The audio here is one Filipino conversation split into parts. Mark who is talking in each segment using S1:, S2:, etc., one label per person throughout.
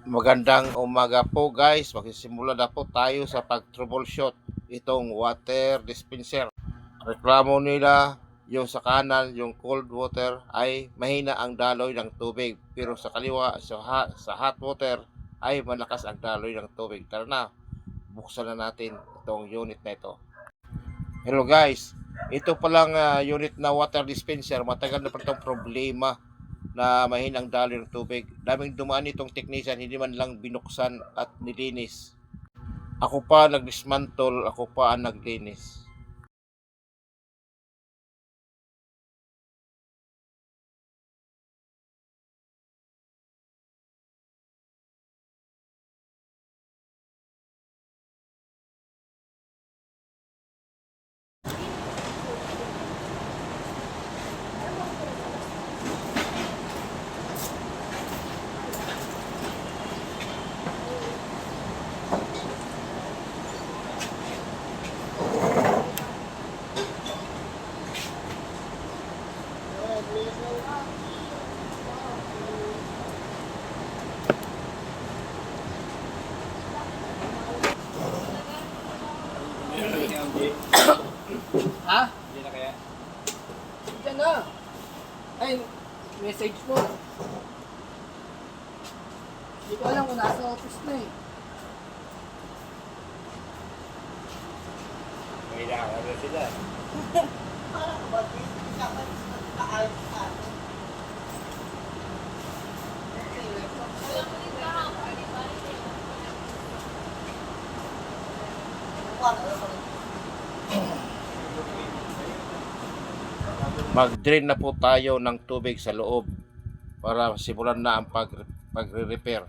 S1: Magandang umaga po guys. Magsisimula na po tayo sa pag-troubleshoot itong water dispenser. Reklamo nila yung sa kanan, yung cold water ay mahina ang daloy ng tubig. Pero sa kaliwa, sa hot water ay malakas ang daloy ng tubig. Tara na, buksan na natin itong unit na ito. Hello guys, ito palang unit na water dispenser. Matagal na pa itong problema na mahinang daloy ng tubig. Daming dumaan itong technician, hindi man lang binuksan at nilinis. Ako pa nag-dismantle, ako pa ang naglinis.
S2: Ha?
S3: Hindi na kaya?
S2: Diyan na. Ay, message mo. Hindi ko alam kung nasa office na eh.
S3: May nakakala sila.
S1: Mag-drain na po tayo ng tubig sa loob para simulan na ang pagre-repair.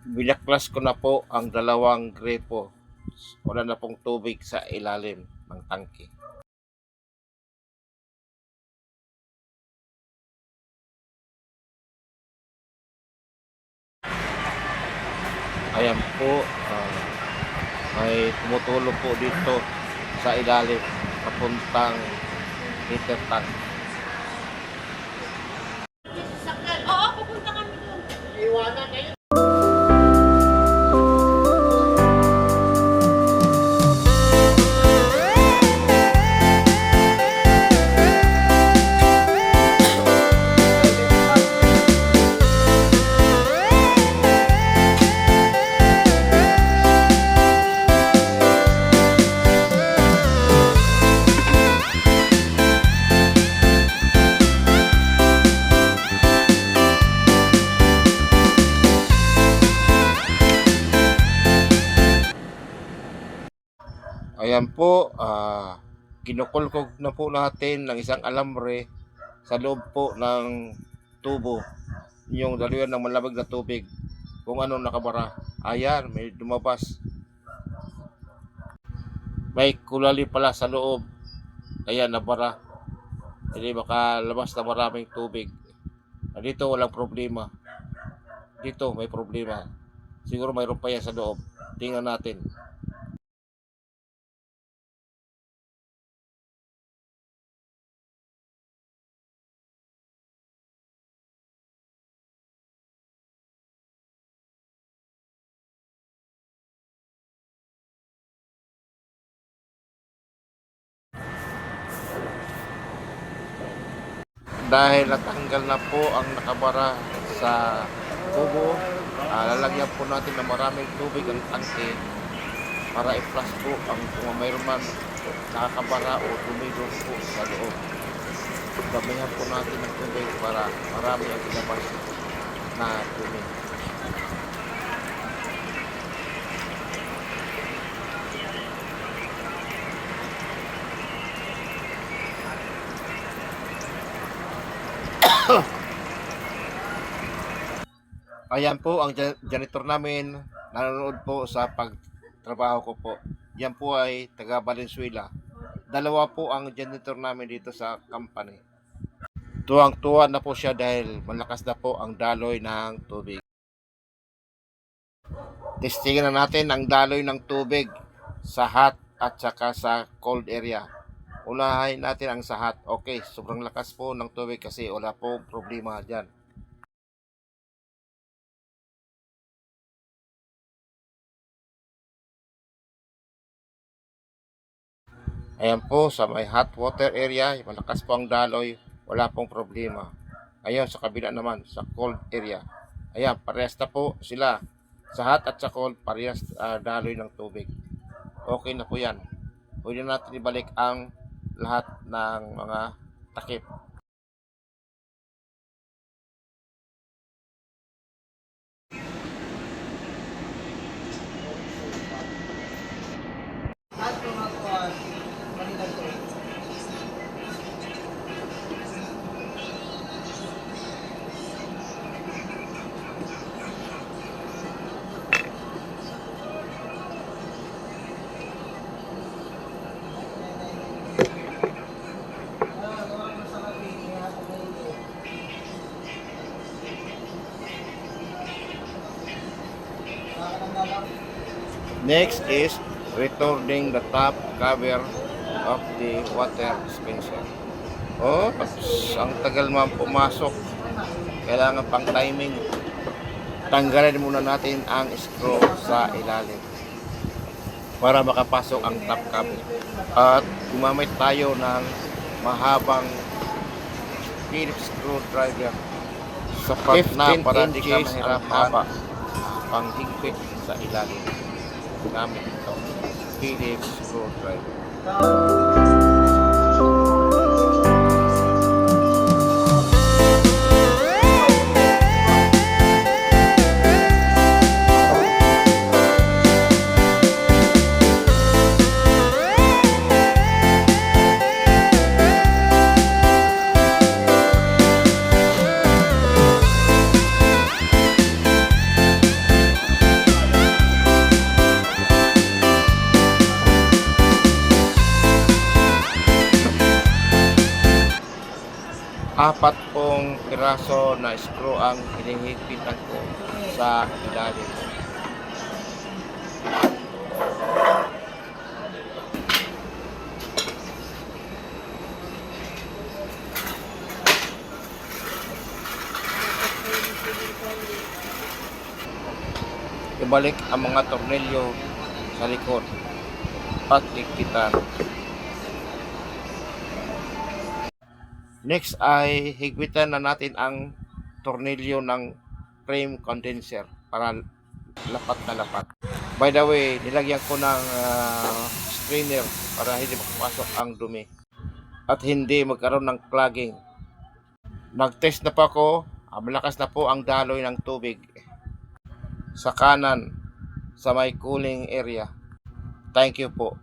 S1: Binaklas ko na po ang dalawang gripo. Wala na pong tubig sa ilalim ng tangke. Ayan po, may tumutulong po dito sa ilalim papuntang heater tank.
S4: Oo, pupunta kami doon.
S2: Iwanan na yun.
S1: Ayan po, kinukulkog na po natin ng isang alambre sa loob po ng tubo. Yung daluyan ng malamig na tubig kung ano nakabara. Ayan, may lumabas. May kulali pala sa loob. Ayan, nabara. Hindi makalabas na maraming tubig. Dito walang problema. Dito may problema. Siguro mayroon pa yan sa loob. Tingnan natin. Dahil natanggal na po ang nakabara sa tubo, lalagyan po natin ng maraming tubig ang tangke para i-flush po ang kung mayroon man nakakabara o tumidog po sa loob. Damihan po natin ng tubig para marami ang ilabas na tumi. Ayan po ang janitor namin, nanonood po sa pagtrabaho ko po. Yan po ay taga Valenzuela. Dalawa po ang janitor namin dito sa company. Tuwang-tuwa na po siya dahil malakas na po ang daloy ng tubig. Testingin na natin ang daloy ng tubig sa hot at saka sa cold area. Unahin natin ang sahat. Okay, sobrang lakas po ng tubig kasi wala po problema dyan. Ayan po, sa may hot water area, malakas po ang daloy, wala pong problema. Ayun, sa kabila naman, sa cold area. Ayan, parehas na po sila. Sa hot at sa cold, parehas daloy ng tubig. Okay na po yan. Pwede natin ibalik ang lahat ng mga takip.
S2: At mga kuwan, balikan ko.
S1: Next is returning the top cover of the water dispenser. Oh, ang tagal man pumasok. Kailangan pang timing. Tanggalin muna natin ang screw sa ilalim para makapasok ang top cover. At gumamit tayo ng mahabang Phillips screwdriver sapat na para di ka mahirapan pang higpit sa ilalim gamit ito Phillips screwdriver. Apat pong piraso na screw ang hinihigpitan ko sa ilalim. Ibalik ang mga tornilyo sa likod at higpitan. Next ay higpitan na natin ang tornilyo ng frame condenser para lapat na lapat. By the way, nilagyan ko ng strainer para hindi makapasok ang dumi at hindi magkaroon ng clogging. Nag-test na pa ako, malakas na po ang daloy ng tubig sa kanan sa may cooling area. Thank you po.